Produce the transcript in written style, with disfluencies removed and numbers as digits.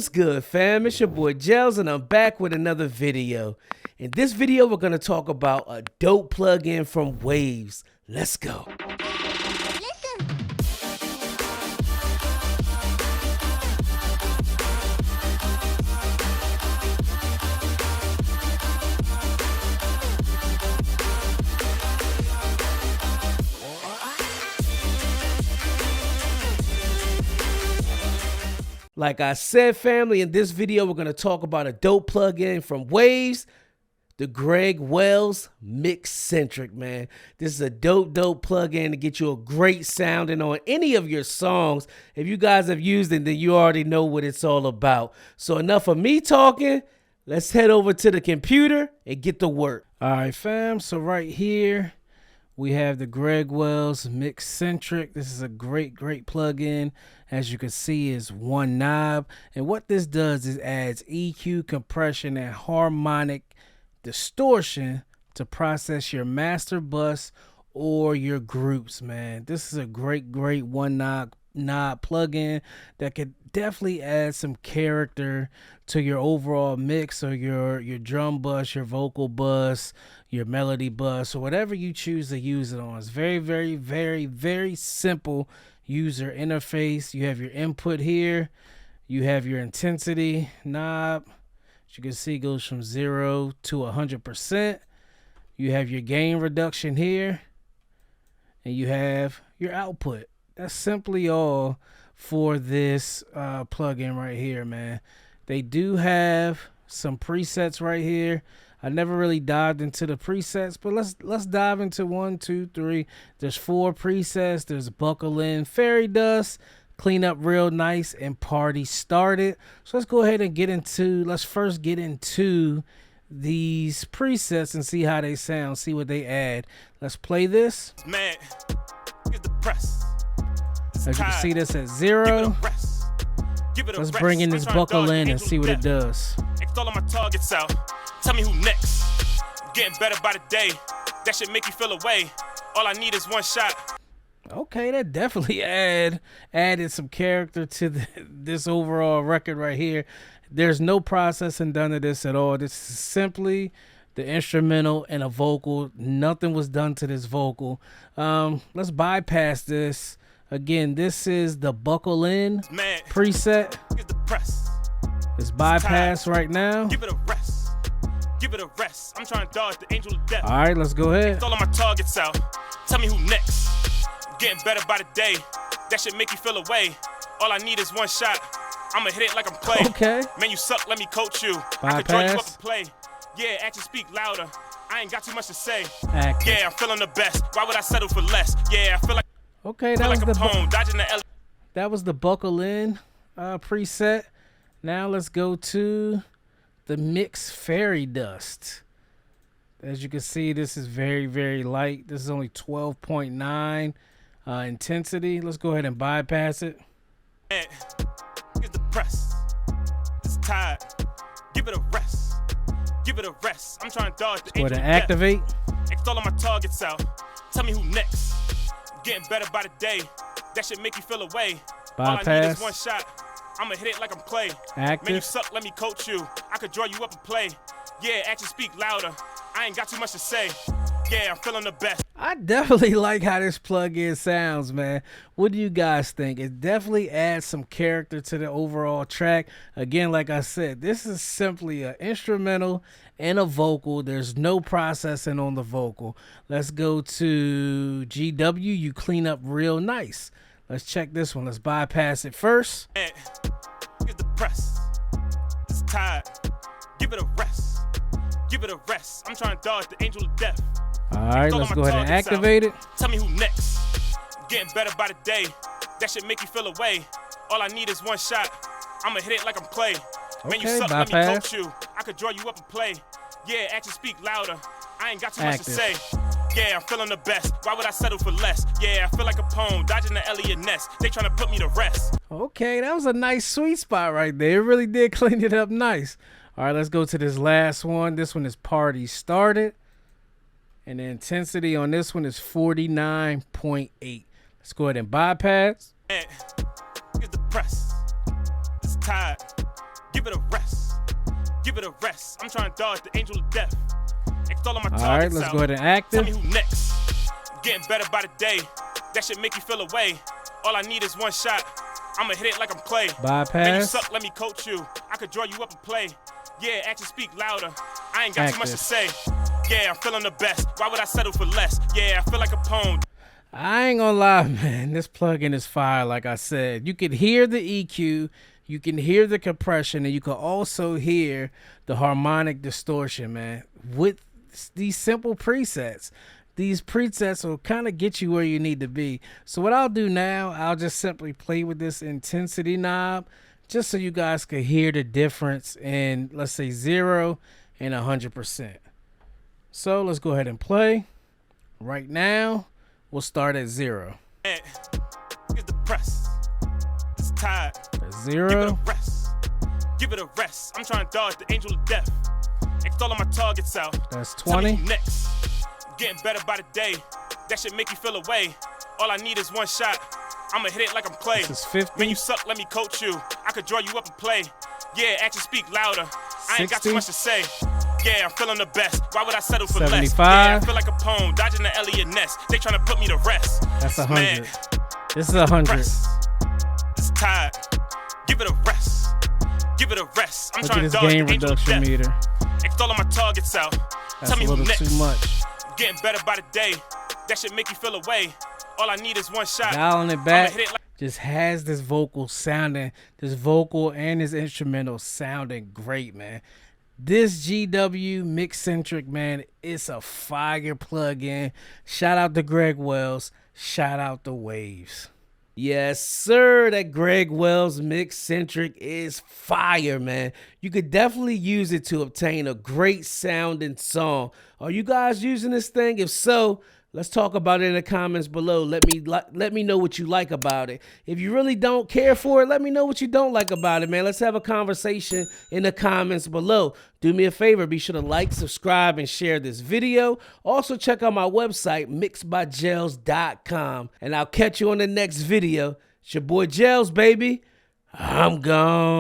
What's good, fam? It's your boy Gels, and I'm back with another video. In this video, we're going to talk about a dope plugin from Waves. Let's go. Like I said, family, in this video, we're going to talk about a dope plugin from Waves, the Greg Wells Mixcentric, man. This is a dope plugin to get you a great sounding on any of your songs. If you guys have used it, then you already know what it's all about. So enough of me talking. Let's head over to the computer and get to work. All right, fam. So right here, we have the Greg Wells Mixcentric. This is a great plugin. As you can see, is one knob. And what this does is adds EQ, compression, and harmonic distortion to process your master bus or your groups, man. This is a great one knob plugin that could definitely add some character to your overall mix, or your drum bus, your vocal bus, your melody bus, or whatever you choose to use it on. It's very simple user interface. You have your input here, you have your intensity knob, as you can see, goes from 0 to 100%. You have your gain reduction here, and you have your output. That's simply all for this plugin right here, man. They do have some presets right here. I never really dived into the presets, but let's dive into 1, 2, 3. There's 4 presets. There's buckle in, fairy dust, clean up real nice, and party started. So let's go ahead and let's first get into these presets and see how they sound, see what they add. Let's play this. Man, get the press. As you can see, this at 0. Let's bring in this buckle in and see what it does. All of my targets out. Tell me who next. I'm getting better by the day. That should make you feel away. All I need is one shot. Okay, that definitely added some character to this overall record right here. There's no processing done to this at all. This is simply the instrumental and a vocal. Nothing was done to this vocal. Let's bypass this. Again, this is the buckle in preset. It's bypassed right now. Give it a rest. Give it a rest. I'm trying to dodge the angel of death. All right, let's go ahead. All of my targets out. Tell me who next. I'm getting better by the day. That should make you feel away. All I need is one shot. I'ma hit it like I'm playing. Okay. Man, you suck. Let me coach you. Bypass. I can draw you up and play. Yeah, actions speak louder. I ain't got too much to say. Active. Yeah, I'm feeling the best. Why would I settle for less? Yeah, I feel like. Okay, that was the buckle in preset. Now let's go to the mix fairy dust. As you can see, this is very light. This is only 12.9 intensity. Let's go ahead and bypass it. Man, get the press. It's tired. Give it a rest. Give it a rest. I'm trying to dodge the angel of death. Go ahead and activate. All of my targets out. Tell me who next. Getting better by the day. That should make you feel away. Bypass. All I need is one shot. I'ma hit it like I'm playing. Active. Man, you suck. Let me coach you. I could draw you up and play. Yeah, actions speak louder. I ain't got too much to say. Yeah, I'm feeling the best. I definitely like how this plugin sounds, man. What do you guys think? It definitely adds some character to the overall track. Again, like I said, this is simply an instrumental and a vocal. There's no processing on the vocal. Let's go to GW. You clean up real nice. Let's check this one. Let's bypass it first. Man, get the press. It's tired. Give it a rest. Give it a rest. I'm trying to dodge the angel of death. All right, let's go ahead and activate it. Tell me who next. I'm getting better by the day. That should make you feel away. All I need is one shot. I'ma hit it like I'm playing. Man, you suck. Bypass. Let me coach you. I could draw you up and play. Yeah, actions speak louder. I ain't got too much to say. Yeah, I'm feeling the best. Why would I settle for less? Yeah, I feel like a poem dodging the Elliot nest. They trying to put me to rest. Okay, that was a nice sweet spot right there. It really did clean it up nice. All right, let's go to this last one. This one is party started. And the intensity on this one is 49.8. Let's go ahead and bypass. Man, get the press. It's tired. Give it a rest. Give it a rest. I'm trying to dodge the angel of death. All of my all right, let's go ahead and active. Tell me who next. Getting better by the day. That should make you feel away. All I need is one shot. I'ma hit it like I'm Clay. Bypass. Man, you suck, let me coach you. I could draw you up and play. Yeah, actions speak louder. I ain't got too much to say. Yeah, I'm feeling the best. Why would I settle for less? Yeah, I feel like a poem. I ain't gonna lie, man. This plugin is fire, like I said. You can hear the EQ, you can hear the compression, and you can also hear the harmonic distortion, man. With these simple presets. These presets will kind of get you where you need to be. So what I'll do now, I'll just simply play with this intensity knob just so you guys can hear the difference in, let's say, 0 and 100%. So let's go ahead and play. Right now, we'll start at 0. Get the press. It's tired. That's Give it 0. a rest. Give it a rest. I'm trying to dodge the angel of death. All of my targets out. That's Tell me 20. who next. Getting better by the day. That should make you feel away. All I need is one shot. I'ma hit it like I'm Clay. This is 50. Man, you suck, let me coach you. I could draw you up and play. Yeah, actions speak louder. I ain't got 60. too much to say. Yeah, I'm feeling the best. Why would I settle for 75. less? Yeah, I feel like a poem, dodging the Elliot nest. They trying to put me to rest. That's 100. Man, This is 100. rest. It's tired. Give it a rest. Give it a rest. I'm Look at trying to this dodge gain the angel of reduction death. meter. All of my targets out. That's Tell me a who little next. too much. Getting better by the day. That should make you feel away. All I need is one shot. Dialing it back, I'ma hit it like just has this vocal sounding, this vocal and this instrumental sounding great, man. This GW Mixcentric, man, it's a fire plug-in. Shout out to Greg Wells. Shout out to Waves. Yes, sir. That Greg Wells Mixcentric is fire, man. You could definitely use it to obtain a great sounding song. Are you guys using this thing? If so, let's talk about it in the comments below. Let me know what you like about it. If you really don't care for it, let me know what you don't like about it, man. Let's have a conversation in the comments below. Do me a favor, be sure to like, subscribe, and share this video. Also, check out my website, mixedbygels.com. And I'll catch you on the next video. It's your boy Gels, baby. I'm gone.